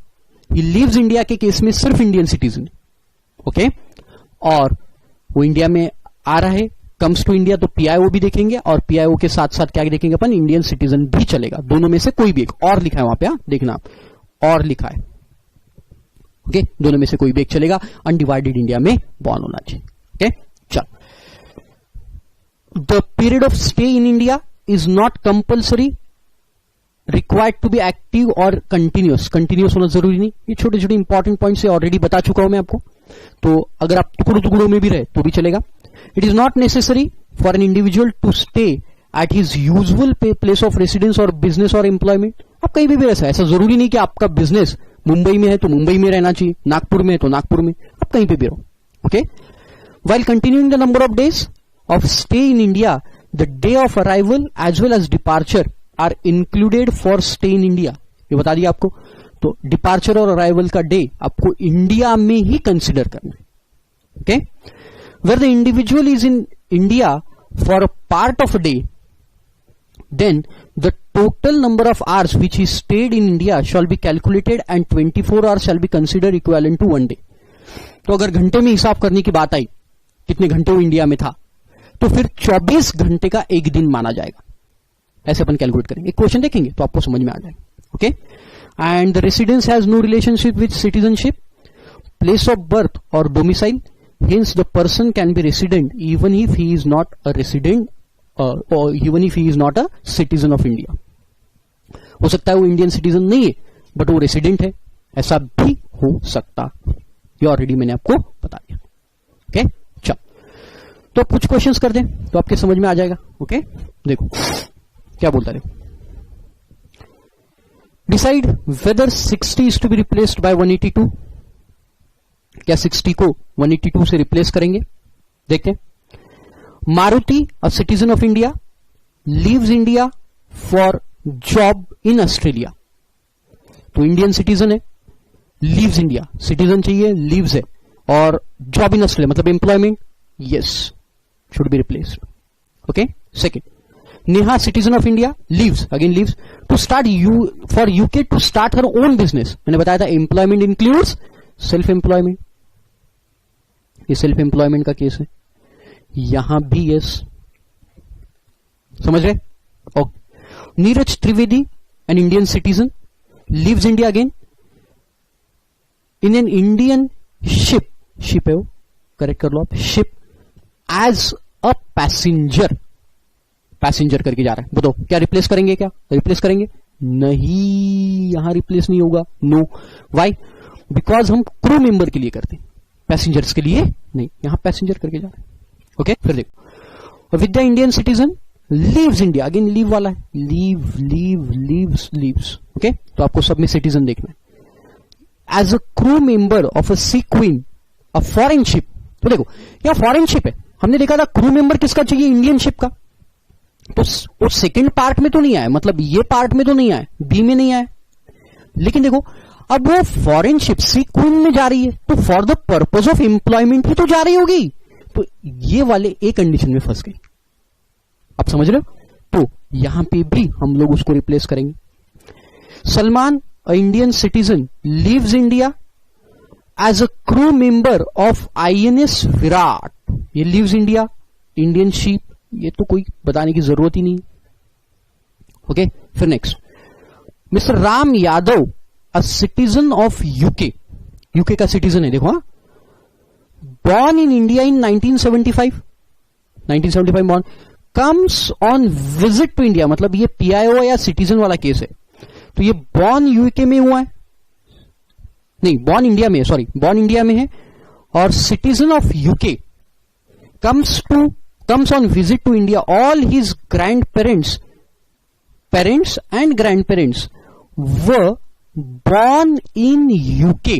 he lives India के केस में सिर्फ इंडियन सिटीजन। ओके, और वो इंडिया में आ रहा है, कम्स टू इंडिया, तो पीआईओ भी देखेंगे, और पीआईओ के साथ साथ क्या देखेंगे अपन? इंडियन सिटीजन भी चलेगा, दोनों में से कोई भी एक। और लिखा है वहां पे, देखना और लिखा है। ओके, दोनों में से कोई भी एक चलेगा, अनडिवाइडेड इंडिया में बॉर्न होना चाहिए। ओके, चल, the period of stay in India is not compulsory, required to be active और कंटिन्यूस होना जरूरी नहीं। ये छोटे छोटे इंपॉर्टेंट पॉइंट से ऑलरेडी बता चुका हूं मैं आपको, तो अगर आप टुकड़ों में भी रहे तो भी चलेगा। It is not necessary for an individual to stay at his usual place of residence और बिजनेस और एम्प्लॉयमेंट। आप कहीं भी रह सकते, ऐसा जरूरी नहीं कि आपका बिजनेस मुंबई में है तो मुंबई में रहना चाहिए, नागपुर में है तो नागपुर में, आप कहीं पे भी रहो। Okay, while continuing the number of days of stay in India, the day of arrival as well as departure are included for stay in India. ये बता दिया आपको, तो डिपार्चर और अराइवल का डे आपको इंडिया में ही कंसिडर करना है। Okay, where the individual is in India for a part of a day, then the total number of hours which he stayed in India shall be calculated and 24 hours shall be considered equivalent to 1 day. तो अगर घंटे में हिसाब करने की बात आई, कितने घंटे वो इंडिया में था, तो फिर 24 घंटे का एक दिन माना जाएगा. ऐसे अपन कैलकुलेट करेंगे. क्वेश्चन देखेंगे तो आपको समझ में आ जाएगा. Okay. And the residence has no relationship with citizenship, place of birth और domicile. Hence the person can be resident even if he is not a resident or even if he is not a citizen of India. हो सकता है वो Indian citizen नहीं है but वो resident है, ऐसा भी हो सकता है. ये ऑलरेडी मैंने आपको बता दिया. ओके. चलो तो कुछ क्वेश्चंस कर दें तो आपके समझ में आ जाएगा. ओके. देखो क्या बोलता है. Decide whether 60 is to be replaced by 182. क्या 60 को 182 से रिप्लेस करेंगे? देखते हैं. Maruti a citizen of India leaves India for job in Australia. तो इंडियन सिटीजन है, लीव्स इंडिया, सिटीजन चाहिए, लीव्स है, और जॉब इन ऑस्ट्रेलिया मतलब employment. Yes, should be replaced. Okay. Second, Neha citizen of India leaves, again leaves to start for UK to start her own business. मैंने बताया था employment includes self employment. ये self employment का case है. यहां भी yes, समझ रहे. Okay. Neeraj Trivedi an Indian citizen leaves India again in an Indian ship. Ship है वो, करेक्ट कर लो आप. Ship as a passenger. Passenger करके जा रहा है. बताओ क्या रिप्लेस करेंगे? क्या रिप्लेस करेंगे? नहीं, यहां रिप्लेस नहीं होगा. नो. वाई? बिकॉज हम क्रू मेंबर के लिए करते हैं, पैसेंजर्स के लिए नहीं. यहां पैसेंजर करके जा रहे हैं. ओके. फिर देखो, विद्या Indian citizen leaves India. Again leave वाला है. Leave leave leaves leaves. Okay. तो आपको सब में सिटीजन देखना है. As a crew member of a sea queen a foreign ship. तो देखो यहां फॉरेन शिप है, हमने देखा था क्रू मेंबर किसका चाहिए? इंडियन शिप का. तो वो सेकेंड पार्ट में तो नहीं आया, मतलब ये पार्ट में तो नहीं आया, बी में नहीं आया. लेकिन देखो अब वो फॉरेन शिप सी क्वीन में जा रही है, तो for the purpose of employment ही तो जा रही होगी. तो ये वाले एक कंडीशन में फंस गई. आप समझ रहे हो. तो यहां पे भी हम लोग उसको रिप्लेस करेंगे. Salman a Indian citizen leaves India as a crew member of INS Viraat. ये लीव्स इंडिया, इंडियन शिप, ये तो कोई बताने की जरूरत ही नहीं. ओके. फिर next, mister Ram Yadav a citizen of UK. UK का सिटीजन है. देखो, हाँ, born in India in 1975 born, comes on visit to India. मतलब ये PIO या सिटीजन वाला केस है. तो ये बॉर्न यूके में हुआ है, नहीं बॉर्न इंडिया में, सॉरी बॉर्न इंडिया में है, और citizen of UK comes on visit to India. All his grandparents, parents and grandparents were born in UK.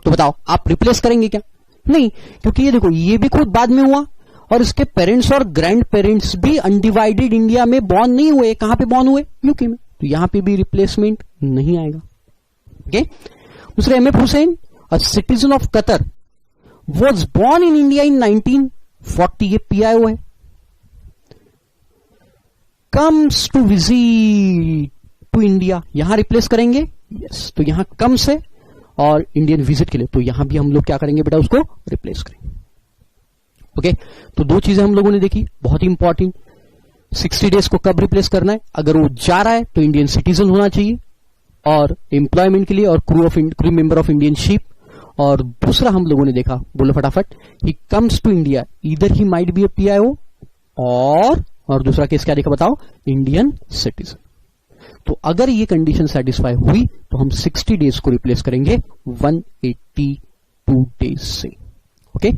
तो बताओ आप रिप्लेस करेंगे क्या? नहीं, क्योंकि ये देखो ये भी खुद बाद में हुआ और इसके पेरेंट्स और ग्रैंड पेरेंट्स भी अनडिवाइडेड इंडिया में बॉर्न नहीं हुए. कहां पे बॉर्न हुए? यूके में. तो यहां पे भी रिप्लेसमेंट नहीं आएगा. ओके. दूसरे, M.F. Hussain a citizen of Qatar was born in India in 1940. ये PIO है. Comes to visit to India, यहां रिप्लेस करेंगे. यस. तो यहां कम्स है और इंडियन विजिट के लिए, तो यहां भी हम लोग क्या करेंगे बेटा? उसको रिप्लेस करेंगे. ओके. तो दो चीजें हम लोगों ने देखी, बहुत ही इंपॉर्टेंट. 60 डेज को कब रिप्लेस करना है? अगर वो जा रहा है तो इंडियन सिटीजन होना चाहिए, और एम्प्लॉयमेंट के लिए, और crew member of Indian ship. और दूसरा हम लोगों ने देखा, बोलो फटाफट, he comes to India, either he might be a PIO और दूसरा केस क्या देखा बताओ? Indian citizen. तो अगर ये कंडीशन सेटिस्फाई हुई तो हम 60 डेज को रिप्लेस करेंगे 182 डेज से. ओके.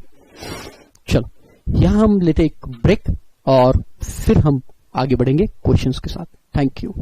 चलो यहां हम लेते एक ब्रेक और फिर हम आगे बढ़ेंगे क्वेश्चंस के साथ. Thank you.